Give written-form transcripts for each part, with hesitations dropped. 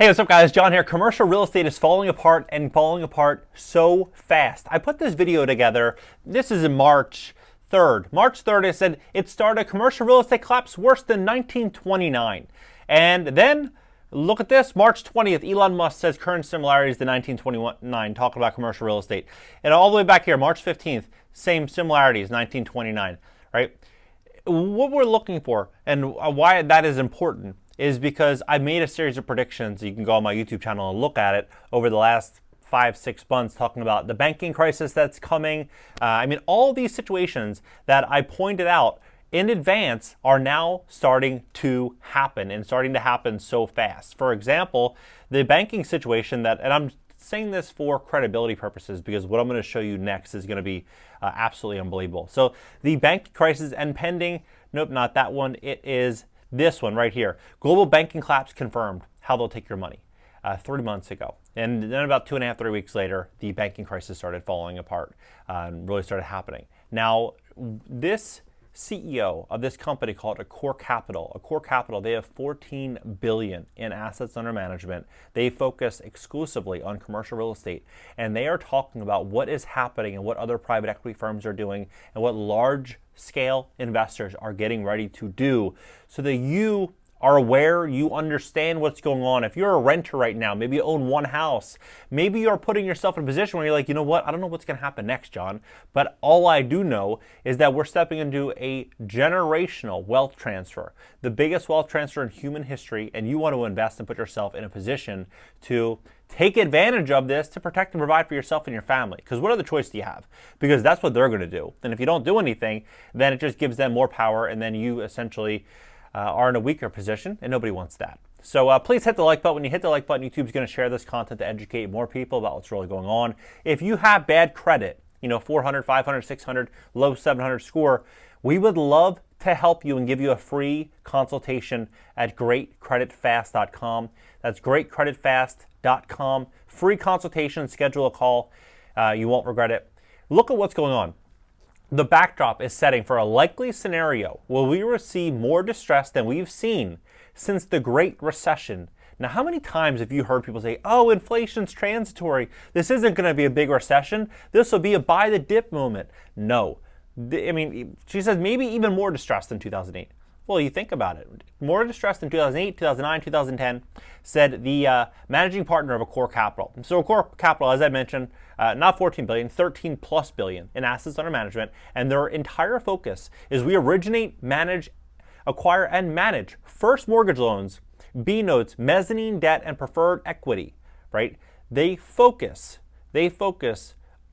Hey, what's up guys? John here. Commercial real estate is falling apart and falling apart so fast. I put this video together. This is in March 3rd. March 3rd, I said it started commercial real estate collapse worse than 1929. And then look at this, March 20th, Elon Musk says current similarities to 1929, talking about commercial real estate. And all the way back here, March 15th, same similarities, 1929, right? What we're looking for and why that is important is because I made a series of predictions. You can go on my YouTube channel and look at it over the last 5-6 months, talking about the banking crisis that's coming. All these situations that I pointed out in advance are now starting to happen and starting to happen so fast. For example, the banking situation and I'm saying this for credibility purposes because what I'm going to show you next is going to be absolutely unbelievable. So the banking crisis and pending, nope, not that one. It is this one right here. Global banking collapse confirmed. How they'll take your money. 3 months ago. And then about 2.5, 3 weeks later, the banking crisis started falling apart and really started happening. Now, this CEO of this company called Core Capital, they have 14 billion in assets under management. They focus exclusively on commercial real estate, and they are talking about what is happening and what other private equity firms are doing and what large scale investors are getting ready to do so that you are aware, you understand what's going on. If you're a renter right now, maybe you own one house, maybe you're putting yourself in a position where you're like, you know what, I don't know what's going to happen next, John, but all I do know is that we're stepping into a generational wealth transfer, the biggest wealth transfer in human history, and you want to invest and put yourself in a position to take advantage of this to protect and provide for yourself and your family. Because what other choice do you have? Because that's what they're going to do. And if you don't do anything, then it just gives them more power, and then you essentially are in a weaker position, and nobody wants that. So please hit the like button. When you hit the like button, YouTube's going to share this content to educate more people about what's really going on. If you have bad credit, 400, 500, 600, low 700 score, we would love to help you and give you a free consultation at greatcreditfast.com. That's greatcreditfast.com. Free consultation, schedule a call. You won't regret it. Look at what's going on. The backdrop is setting for a likely scenario where we will see more distress than we've seen since the Great Recession. Now, how many times have you heard people say, oh, inflation's transitory. This isn't going to be a big recession. This will be a buy the dip moment. No. She says maybe even more distress than 2008. Well, you think about it. More distress than 2008, 2009, 2010, said the managing partner of Core Capital. So Core Capital, as I mentioned, not 14 billion, 13 plus billion in assets under management. And their entire focus is we originate, manage, acquire, and manage first mortgage loans, B notes, mezzanine debt, and preferred equity, right? They focus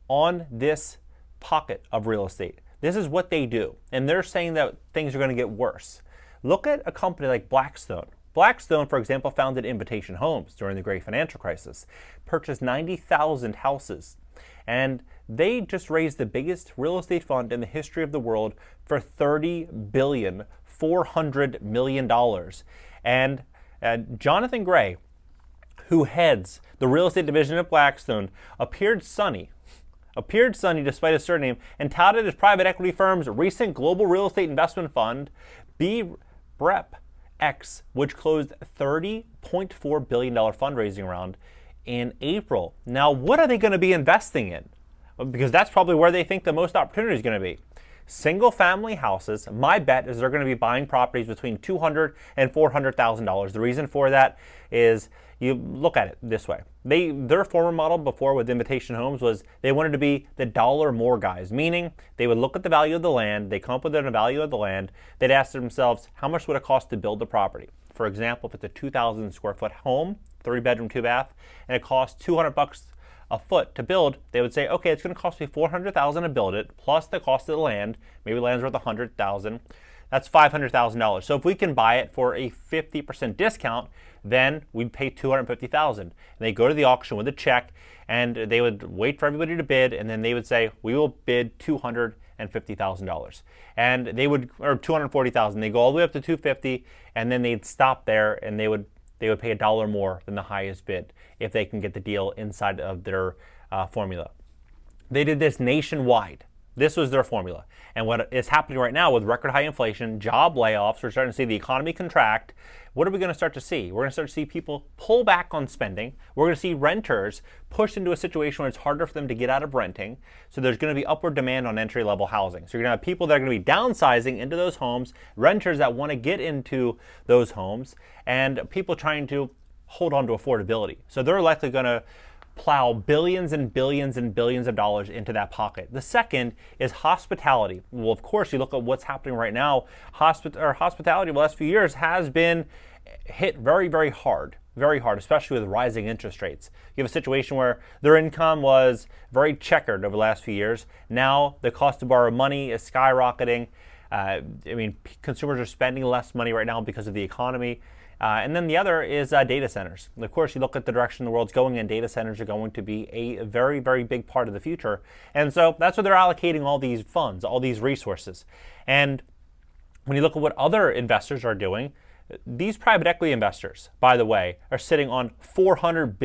on this pocket of real estate. This is what they do. And they're saying that things are going to get worse. Look at a company like Blackstone. Blackstone, for example, founded Invitation Homes during the Great Financial Crisis, purchased 90,000 houses, and they just raised the biggest real estate fund in the history of the world for $30.4 billion. And Jonathan Gray, who heads the real estate division of Blackstone, appeared sunny despite his surname, and touted his private equity firm's recent global real estate investment fund, BREP X, which closed $30.4 billion fundraising round in April. Now, what are they going to be investing in? Because that's probably where they think the most opportunity is going to be. Single family houses. My bet is they're going to be buying properties between $200,000 and $400,000. The reason for that is, you look at it this way. Their former model before with Invitation Homes was they wanted to be the dollar more guys, meaning they would look at the value of the land, they come up with the value of the land, they'd ask themselves, how much would it cost to build the property? For example, if it's a 2,000 square foot home, 3-bedroom, 2-bath, and it costs $200 a foot to build, they would say, okay, it's going to cost me $400,000 to build it, plus the cost of the land. Maybe land's worth $100,000. That's $500,000. So if we can buy it for a 50% discount, then we'd pay $250,000. And they go to the auction with a check, and they would wait for everybody to bid, and then they would say, we will bid $250,000. And they would, or $240,000. They go all the way up to $250,000, and then they'd stop there, and they would pay $1 more than the highest bid if they can get the deal inside of their formula. They did this nationwide. This was their formula. And what is happening right now with record high inflation, job layoffs, we're starting to see the economy contract. What are we going to start to see? We're going to start to see people pull back on spending. We're going to see renters pushed into a situation where it's harder for them to get out of renting. So there's going to be upward demand on entry-level housing. So you're going to have people that are going to be downsizing into those homes, renters that want to get into those homes, and people trying to hold on to affordability. So they're likely going to plow billions and billions and billions of dollars into that pocket. The second is hospitality. Well, of course, you look at what's happening right now. Hospitality over the last few years has been hit very, very hard, especially with rising interest rates. You have a situation where their income was very checkered over the last few years. Now the cost to borrow money is skyrocketing. Consumers are spending less money right now because of the economy. And then the other is data centers. And of course, you look at the direction the world's going in, data centers are going to be a very, very big part of the future. And so that's where they're allocating all these funds, all these resources. And when you look at what other investors are doing, these private equity investors, by the way, are sitting on $400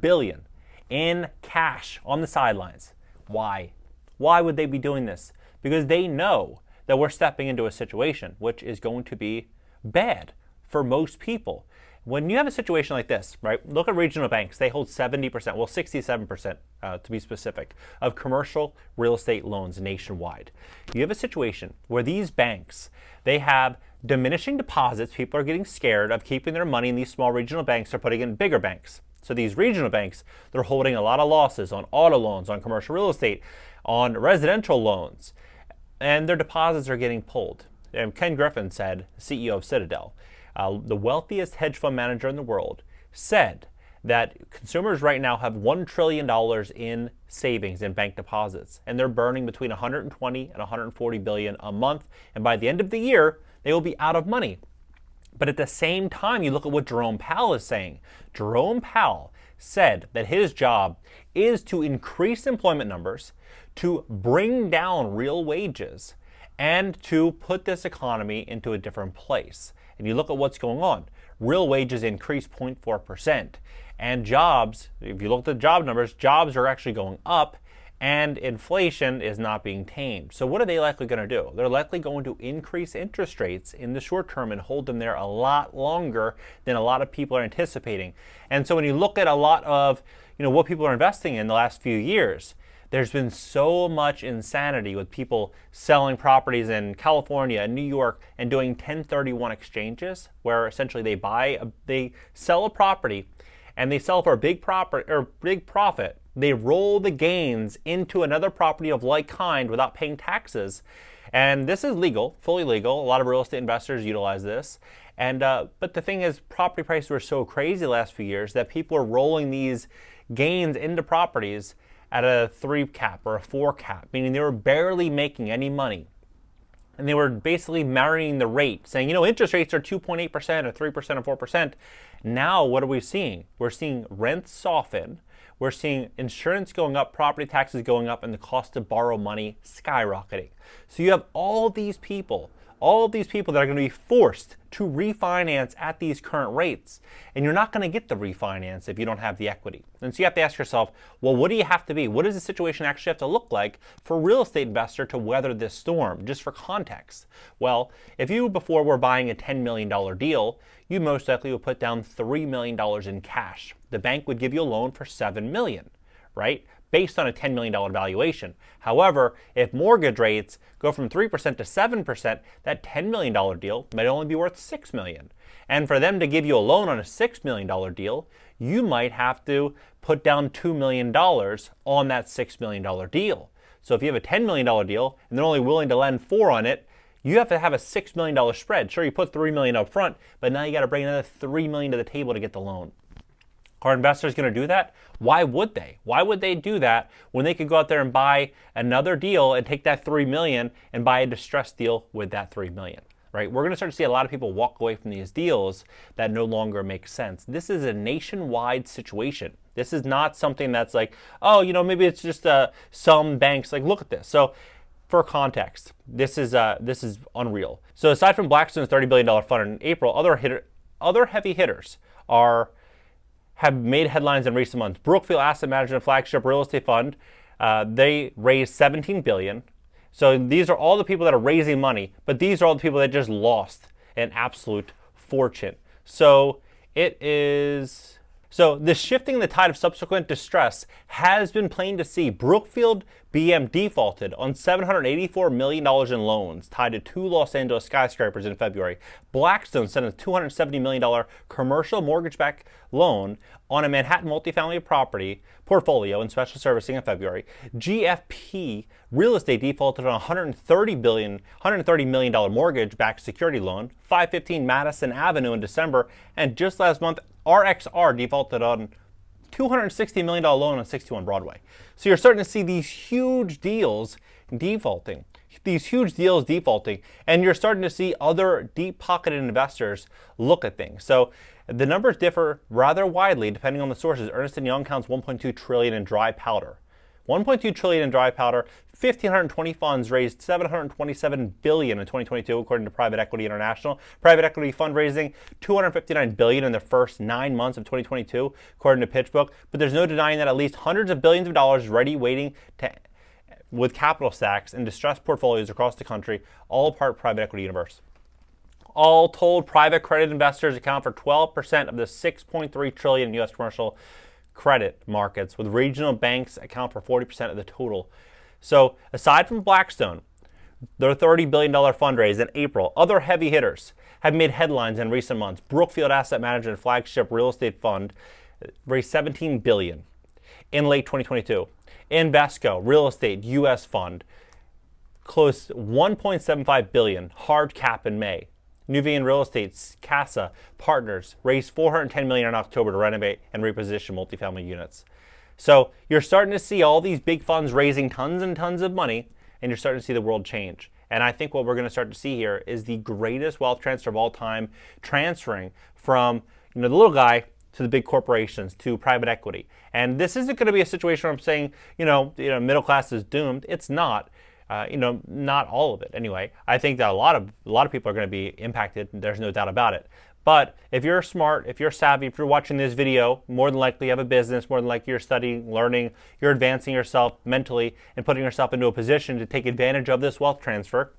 billion in cash on the sidelines. Why? Why would they be doing this? Because they know that we're stepping into a situation which is going to be bad for most people. When you have a situation like this, right, look at regional banks. They hold 70%, well, 67% to be specific, of commercial real estate loans nationwide. You have a situation where these banks, they have diminishing deposits. People are getting scared of keeping their money in these small regional banks. They're putting it in bigger banks. So these regional banks, they're holding a lot of losses on auto loans, on commercial real estate, on residential loans, and their deposits are getting pulled. And Ken Griffin said, CEO of Citadel, the wealthiest hedge fund manager in the world, said that consumers right now have $1 trillion in savings in bank deposits, and they're burning between 120 and 140 billion a month. And by the end of the year, they will be out of money. But at the same time, you look at what Jerome Powell is saying. Jerome Powell said that his job is to increase employment numbers, to bring down real wages, and to put this economy into a different place. And you look at what's going on. Real wages increased 0.4%. And jobs, if you look at the job numbers, jobs are actually going up, and inflation is not being tamed. So what are they likely going to do? They're likely going to increase interest rates in the short term and hold them there a lot longer than a lot of people are anticipating. And so when you look at a lot of what people are investing in the last few years, there's been so much insanity with people selling properties in California and New York and doing 1031 exchanges, where essentially they sell a property and they sell for a big profit. They roll the gains into another property of like kind without paying taxes. And this is legal, fully legal. A lot of real estate investors utilize this. And but the thing is, property prices were so crazy the last few years that people are rolling these gains into properties at a 3 cap or a 4 cap, meaning they were barely making any money. And they were basically marrying the rate, saying, interest rates are 2.8% or 3% or 4%. Now, what are we seeing? We're seeing rents soften. We're seeing insurance going up, property taxes going up, and the cost to borrow money skyrocketing. So you have all these people that are going to be forced to refinance at these current rates. And you're not going to get the refinance if you don't have the equity. And so you have to ask yourself, well, what do you have to be? What does the situation actually have to look like for a real estate investor to weather this storm? Just for context. Well, if you before were buying a $10 million deal, you most likely would put down $3 million in cash. The bank would give you a loan for $7 million, right? Based on a $10 million valuation. However, if mortgage rates go from 3% to 7%, that $10 million deal might only be worth $6 million. And for them to give you a loan on a $6 million deal, you might have to put down $2 million on that $6 million deal. So if you have a $10 million deal and they're only willing to lend $4 on it, you have to have a $6 million spread. Sure, you put $3 million up front, but now you got to bring another $3 million to the table to get the loan. Are investors going to do that? Why would they? Why would they do that when they could go out there and buy another deal and take that $3 million and buy a distressed deal with that $3 million? Right? We're going to start to see a lot of people walk away from these deals that no longer make sense. This is a nationwide situation. This is not something that's like, maybe it's just some banks. Like, look at this. So, for context, this is unreal. So, aside from Blackstone's $30 billion fund in April, other heavy hitters have made headlines in recent months. Brookfield Asset Management, flagship real estate fund, They raised $17 billion. So these are all the people that are raising money, but these are all the people that just lost an absolute fortune. So it is. So the shifting the tide of subsequent distress has been plain to see. Brookfield BM defaulted on $784 million in loans tied to 2 Los Angeles skyscrapers in February. Blackstone sent a $270 million commercial mortgage-backed loan on a Manhattan multifamily property portfolio in special servicing in February. GFP Real Estate defaulted on a $130 million mortgage-backed security loan, 515 Madison Avenue in December, and just last month, RXR defaulted on $260 million loan on 61 Broadway. So you're starting to see these huge deals defaulting. And you're starting to see other deep-pocketed investors look at things. So the numbers differ rather widely depending on the sources. Ernst & Young counts $1.2 trillion in dry powder. $1.2 trillion in dry powder. 1,520 funds raised $727 billion in 2022, according to Private Equity International. Private equity fundraising $259 billion in the first 9 months of 2022, according to PitchBook. But there's no denying that at least hundreds of billions of dollars ready waiting to with capital stacks in distressed portfolios across the country, all part of private equity universe. All told, private credit investors account for 12% of the $6.3 trillion in U.S. commercial credit markets, with regional banks account for 40% of the total. So aside from Blackstone, their $30 billion fundraise in April, other heavy hitters have made headlines in recent months. Brookfield Asset Management flagship real estate fund raised $17 billion in late 2022. Invesco Real Estate U.S. fund closed $1.75 billion hard cap in May. Nuvian Real Estate's Casa Partners raised $410 million in October to renovate and reposition multifamily units. So you're starting to see all these big funds raising tons and tons of money, and you're starting to see the world change. And I think what we're going to start to see here is the greatest wealth transfer of all time, transferring from the little guy to the big corporations, to private equity. And this isn't going to be a situation where I'm saying, middle class is doomed. It's not. Not all of it anyway. I think that a lot of people are going to be impacted. There's no doubt about it. But if you're smart, if you're savvy, if you're watching this video, more than likely you have a business, more than likely you're studying, learning, you're advancing yourself mentally and putting yourself into a position to take advantage of this wealth transfer,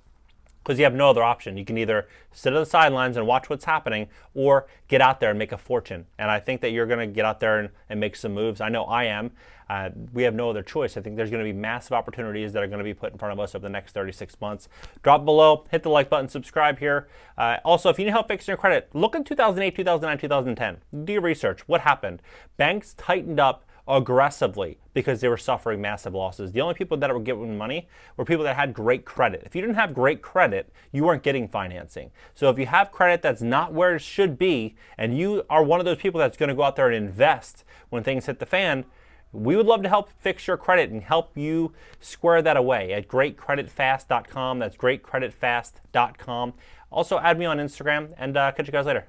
because you have no other option. You can either sit on the sidelines and watch what's happening, or get out there and make a fortune. And I think that you're going to get out there and make some moves. I know I am. We have no other choice. I think there's going to be massive opportunities that are going to be put in front of us over the next 36 months. Drop below, hit the like button, subscribe here. Also, if you need help fixing your credit, look in 2008, 2009, 2010. Do your research. What happened? Banks tightened up aggressively because they were suffering massive losses. The only people that were getting money were people that had great credit. If you didn't have great credit, you weren't getting financing. So if you have credit that's not where it should be, and you are one of those people that's going to go out there and invest when things hit the fan, we would love to help fix your credit and help you square that away at greatcreditfast.com. That's greatcreditfast.com. Also, add me on Instagram, and catch you guys later.